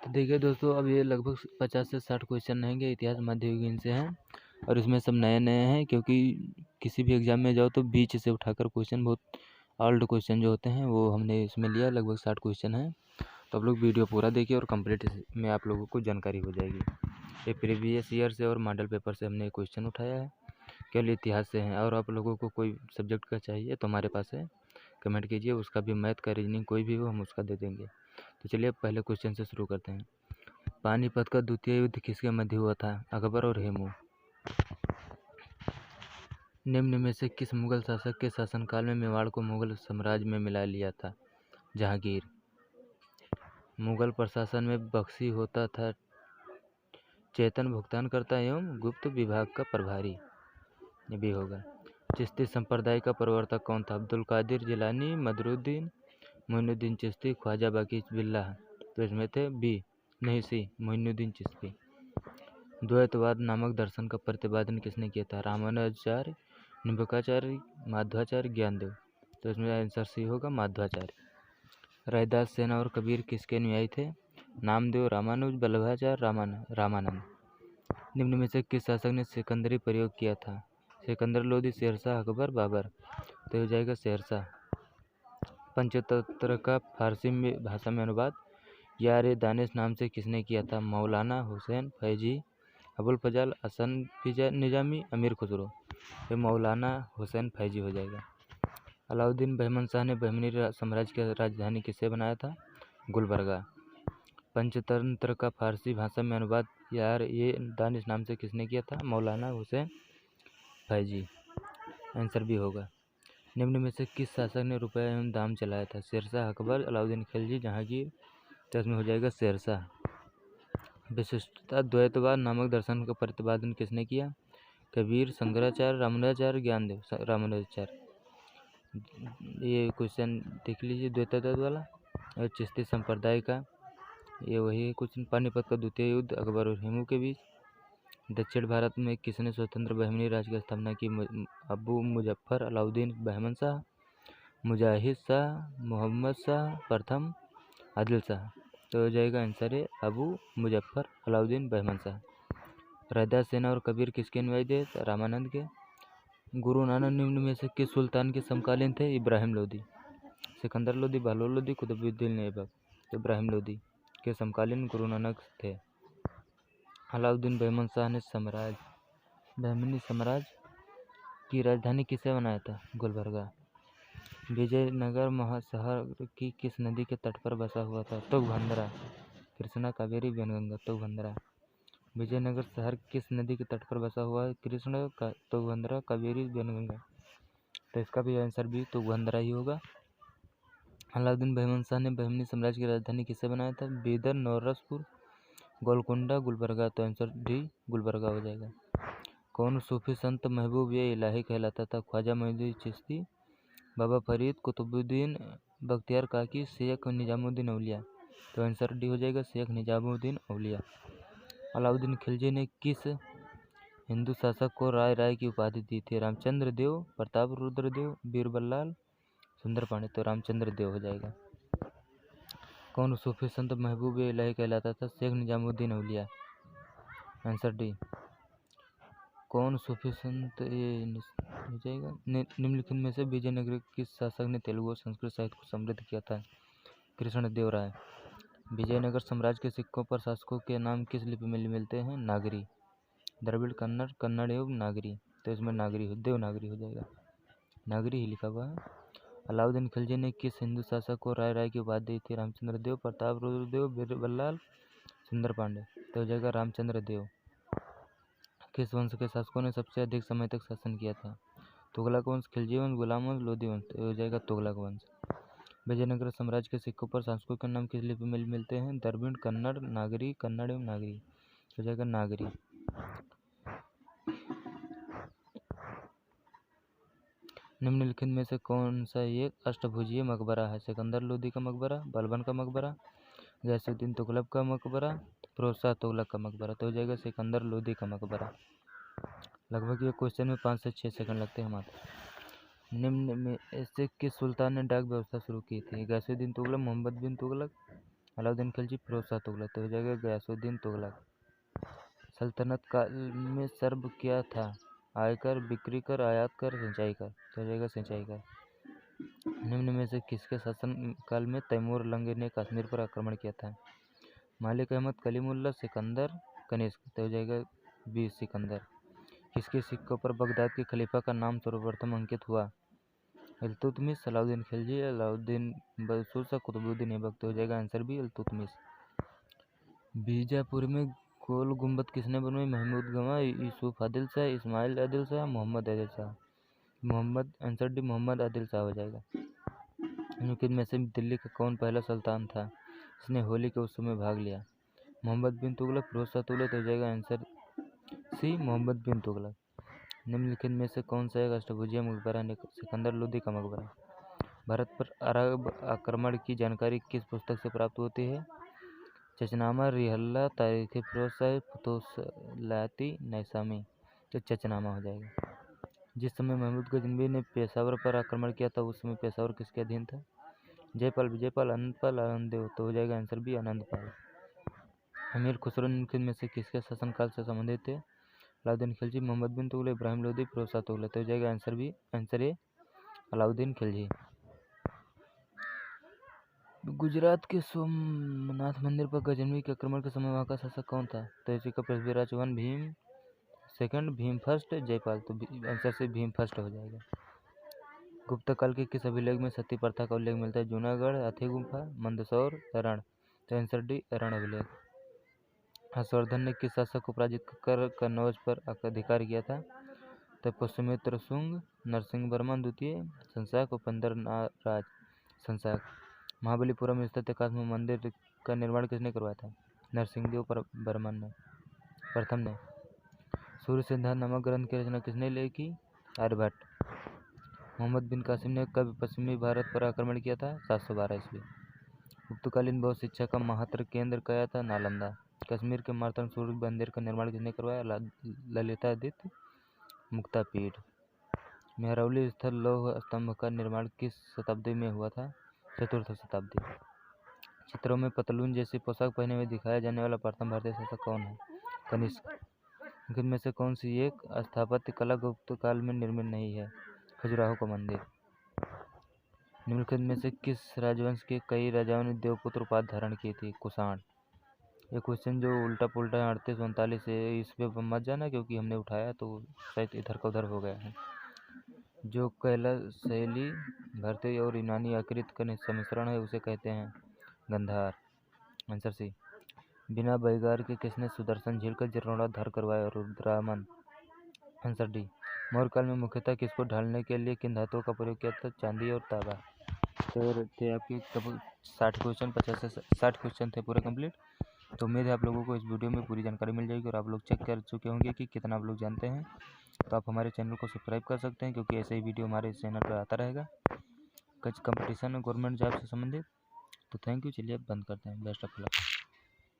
तो देखिए दोस्तों, अब ये लगभग 50 से 60 क्वेश्चन रहेंगे, इतिहास मध्ययुगीन से हैं और इसमें सब नए नए हैं, क्योंकि किसी भी एग्जाम में जाओ तो बीच से उठाकर क्वेश्चन, बहुत ओल्ड क्वेश्चन जो होते हैं वो हमने इसमें लिया। लगभग 60 क्वेश्चन हैं, तो आप लोग वीडियो पूरा देखिए और कंप्लीट में आप लोगों को जानकारी हो जाएगी। ये प्रीवियस ईयर से और मॉडल पेपर से हमने क्वेश्चन उठाया है, केवल इतिहास से हैं। और आप लोगों को कोई सब्जेक्ट का चाहिए तो हमारे पास है, कमेंट कीजिए, उसका भी मैथ का रीजनिंग कोई भी हो हम उसका दे देंगे। तो चलिए पहले क्वेश्चन से शुरू करते हैं। पानीपत का द्वितीय युद्ध किसके मध्य हुआ था? अकबर और हेमू। निम्न में से किस मुगल शासक के शासनकाल में मेवाड़ को मुगल साम्राज्य में मिला लिया था? जहांगीर। मुगल प्रशासन में बख्शी होता था चेतन भुगतानकर्ता एवं गुप्त विभाग का प्रभारी। ये भी होगा। चिश्ती संप्रदाय का प्रवर्तक कौन था? अब्दुल कादिर जिलानी, मदरुद्दीन, मोइनुद्दीन चिश्ती, ख्वाजा बाकी बिल्लाह। तो इसमें थे बी, नहीं सी, मोइनुद्दीन चिश्ती। द्वैतवाद नामक दर्शन का प्रतिपादन किसने किया था? रामानुजाचार्य, निम्बकाचार्य, माध्वाचार्य, ज्ञानदेव। तो इसमें आंसर सी होगा, माध्वाचार्य। रैदास, सेना और कबीर किसके अनुयायी थे? नामदेव, रामानुज, वल्लभाचार्य, रामानंद। निम्न में से किस शासक ने सिकंदरी प्रयोग किया था? सिकंदर लोदी, शेरशाह, अकबर, बाबर। तो हो जाएगा शेरशाह। पंचतंत्र का फारसी में भाषा में अनुवाद यार दानिश नाम से किसने किया था? मौलाना हुसैन फैजी, अबुल फजल हसन निजामी, अमीर खुसरो। ये मौलाना हुसैन फैजी हो जाएगा। अलाउद्दीन बहमन शाह ने बहमनी साम्राज्य की राजधानी किसे बनाया था? गुलबर्गा। पंचतंत्र का फारसी भाषा में अनुवाद यार ये दानिश नाम से किसने किया था? मौलाना हुसैन फैजी। आंसर भी होगा। निम्न में से किस शासक ने रुपया एवं दाम चलाया था? शेरशाह, अकबर, अलाउद्दीन खिलजी, जहांगीर। तो इसमें हो जाएगा शेरशाह। विशिष्टता द्वैतवाद नामक दर्शन का प्रतिपादन किसने किया? कबीर, शंकराचार्य, रामानुजाचार्य, ज्ञानदेव, रामानुजाचार्य। ये क्वेश्चन देख लीजिए द्वैतवाद वाला। और चिश्ती संप्रदाय का ये वही क्वेश्चन। पानीपत का द्वितीय युद्ध अकबर और हेमू के बीच। दक्षिण भारत में किसने स्वतंत्र बहमनी राज्य की स्थापना की? अबू मुजफ्फर, अलाउद्दीन बहमन शाह, मुजाहिद शाह, मोहम्मद शाह प्रथम, आदिल शाह। तो हो जाएगा आंसर है अबू मुजफ्फर, अलाउद्दीन बहमन शाह। रैदास, सेना और कबीर किसके अनुयायी थे? रामानंद के। गुरु नानक निम्न में से किस सुल्तान के समकालीन थे? इब्राहिम लोदी। सिकंदर लोदी, बहलोल लोदी, कुतुबुद्दीन ऐबक। तो इब्राहिम लोदी के समकालीन गुरु नानक थे। अलाउद्दीन बहमन शाह ने बहमनी साम्राज्य की राजधानी किसे बनाया था? गुलबर्गा। विजयनगर महाशहर की किस नदी के तट पर बसा हुआ था? तुंगभद्रा। कृष्णा, कावेरी, वैनगंगा। तुंगभद्रा। विजयनगर शहर किस नदी के तट पर बसा हुआ है? कृष्ण, तुंगभद्रा, कावेरी, वैनगंगा। तो इसका भी आंसर भी तुंगभद्रा ही होगा। अलाउद्दीन बहमन शाह ने बहमनी साम्राज्य की राजधानी किसे बनाया था? बीदर, नौरसपुर, गोलकुंडा, गुलबर्गा। तो आंसर डी गुलबर्गा हो जाएगा। कौन सूफी संत महबूब ये इलाही कहलाता था? ख्वाजा मोइनुद्दीन चिश्ती, बाबा फरीद, कुतुबुद्दीन बख्तियार काकी, शेख निजामुद्दीन औलिया। तो आंसर डी हो जाएगा, शेख निजामुद्दीन औलिया। अलाउद्दीन खिलजी ने किस हिंदू शासक को राय की उपाधि दी थी? रामचंद्र देव, प्रताप रुद्र देव, बीरबल, सुंदर पांडे। तो रामचंद्र देव हो जाएगा। कौन सूफी संत महबूब इलाही कहलाता था? शेख निजामुद्दीन औलिया। Answer D. कौन सूफी संत ये हो जाएगा। निम्नलिखित में से विजयनगर किस शासक ने तेलुगु और संस्कृत साहित्य को समृद्ध किया था? कृष्णदेव राय। विजयनगर साम्राज्य के सिक्कों पर शासकों के नाम किस लिपि में मिलते हैं? नागरी। द्रविड़, कन्नड़, कन्नड़ एवं नागरी। तो इसमें नागरी देवनागरी हो जाएगा, नागरी ही लिखा हुआ है। अलाउद्दीन खिलजी ने किस हिंदू शासक को राय की उपाधि दी थी? रामचंद्र देव, प्रताप रुद्र देव, बीरबल, सुंदर पांडे। तो हो जाएगा रामचंद्र देव। किस वंश के शासकों ने सबसे अधिक समय तक शासन किया था? तुगलक वंश, खिलजी वंश, गुलाम वंश, लोधी वंश। तो हो जाएगा तुगलक वंश। विजयनगर साम्राज्य के सिक्कों पर शासकों के नाम किस लिपि में मिलते हैं? द्रविड़, कन्नड़, नागरी, कन्नड़ एवं नागरी। हो जाएगा नागरी। निम्नलिखित में से कौन सा एक अष्टभुजीय मकबरा है? सिकंदर लोदी का मकबरा, बलबन का मकबरा, गैसुद्दीन तुगलक का मकबरा, फिरोज शाह तुगलक का मकबरा। तो हो जाएगा सिकंदर लोदी का मकबरा। लगभग ये क्वेश्चन में 5 से 6 सेकंड लगते हैं मात्र। निम्न में से किस सुल्तान ने डाक व्यवस्था शुरू की थी? गैसुद्दीन तुगलक, मोहम्मद बिन तुगलक, अलाउद्दीन खिलजी फिरोज शाह तुगलक, तो हो जाएगा गयासुद्दीन तुगलक। सल्तनत काल में सर्ब क्या था? आयकर, बिक्री कर, आयात कर, सिंचाई कर, तो हो जाएगा सिंचाई कर। निम्न में से किसके शासन काल में तैमूर लंग ने कश्मीर पर आक्रमण किया था? मालिक अहमद, कलीमुल्ला, सिकंदर, कनिष्क, तो हो जाएगा बी सिकंदर। किसके सिक्कों पर बगदाद के खलीफा का नाम सर्वप्रथम अंकित हुआ? इल्तुतमिश, सलाउद्दीन खिलजी, अलाउद्दीन बलसूर, कुतुबुद्दीन ऐबक, तो हो जाएगा आंसर भी इल्तुतमिश। बीजापुर में गोल गुंबद किसने बनवाई? महमूद गवा, यूसुफ आदिल शाह, इस्माइल आदिल शाह, मोहम्मद आदिल शाह। मोहम्मद, आंसर डी मोहम्मद आदिल शाह हो जाएगा। निम्नलिखित में से दिल्ली का कौन पहला सुल्तान था जिसने होली के उत्सव में भाग लिया? मोहम्मद बिन तुगलक, फिरोज शाह तुगलक, तो हो जाएगा आंसर सी मोहम्मद बिन तुगलक। निम्नलिखित में से कौन सा एक अष्टभुजीय मकबरा है? सिकंदर लोदी का मकबरा। भारत पर अरब आक्रमण की जानकारी किस पुस्तक से प्राप्त होती है? चचनामा, रिहल्ला, तारीख फिरोज शाह, फतुहलाती नैसामी, तो चचनामा हो जाएगा। जिस समय महमूद गजनवी ने पेशावर पर आक्रमण किया था उस समय पेशावर किसके अधीन था? जयपाल, विजयपाल, आनंदपाल, आनंददेव, तो हो जाएगा आंसर भी आनंदपाल। अमीर खुसरो निम्नलिखित में से किसके शासनकाल से संबंधित थे? अलाउद्दीन खिलजी, मोहम्मद बिन तुगलक, इब्राहिम लोदी, फिरोज शाह तुगलक, तो हो जाएगा आंसर ए अलाउद्दीन खिलजी। गुजरात के सोमनाथ मंदिर पर गजनवी के आक्रमण के समय वहां का शासक कौन था? तो इसी का पृथ्वीराज चौहान, भीम सेकंड, भीम फर्स्ट, जयपाल, तो आंसर से भीम फर्स्ट हो जाएगा। गुप्त काल के किस अभिलेख में सती प्रथा का उल्लेख मिलता है? जूनागढ़, हाथी गुम्फा, मंदसौर, रण, तो आंसर डी रण अभिलेख। हर्षवर्धन ने किस शासक को पराजित कर कन्नौज पर अधिकार किया था? तो पुष्यमित्र शुंग, नरसिंह वर्मा द्वितीय, संसाक, उपेंद्र राज संसाक। महाबलीपुरम स्थित एकात्म मंदिर का निर्माण किसने करवाया था? नरसिंहदेव बर्मन ने प्रथम ने। सूर्य सिद्धांत नामक ग्रंथ की रचना किसने लिखी? आर्यभट्ट। मोहम्मद बिन कासिम ने कब पश्चिमी भारत पर आक्रमण किया था? 712 ईस्वी। गुप्तकालीन बौद्ध शिक्षा का महत्तर केंद्र क्या था? नालंदा। कश्मीर के मार्तंड सूर्य मंदिर का निर्माण किसने करवाया? ललितादित्य मुक्तापीठ। मेहरौली स्थल लौह स्तंभ का निर्माण किस शताब्दी में हुआ था? 4th शताब्दी। चित्रों में पतलून जैसी पोशाक पहने हुए दिखाया जाने वाला प्रथम भारतीय शासक कौन है? कनिष्क। इनमें से कौन सी एक स्थापत्य कला गुप्त काल में निर्मित नहीं है? खजुराहो का मंदिर। निम्नलिखित में से किस राजवंश के कई राजाओं ने देवपुत्र उपाधि धारण की थी? कुषाण। ये क्वेश्चन जो उल्टा पुल्टा है 38-39 है, इस पे मत जाना क्योंकि हमने उठाया तो शायद इधर का उधर हो गया है। जो कैला शैली भारतीय और यूनानी आकृति का सम्मिश्रण है उसे कहते हैं गंधार। Answer C. बिना बैगार के किसने सुदर्शन झील का जीर्णोद्धार करवाया? रुद्रामन। Answer D. मौर्य काल में मुख्यतः किसको ढालने के लिए किन धातुओं का प्रयोग किया था? चांदी और तांबा। तो थे आपके 60 क्वेश्चन, 50 से 60 क्वेश्चन थे पूरे कंप्लीट। तो उम्मीद है आप लोगों को इस वीडियो में पूरी जानकारी मिल जाएगी और आप लोग चेक कर चुके होंगे कि कितना आप लोग जानते हैं। तो आप हमारे चैनल को सब्सक्राइब कर सकते हैं क्योंकि ऐसे ही वीडियो हमारे चैनल पर आता रहेगा कुछ कंपटीशन और गवर्नमेंट जॉब से संबंधित। तो थैंक यू। चलिए अब बंद करते हैं। Best of luck.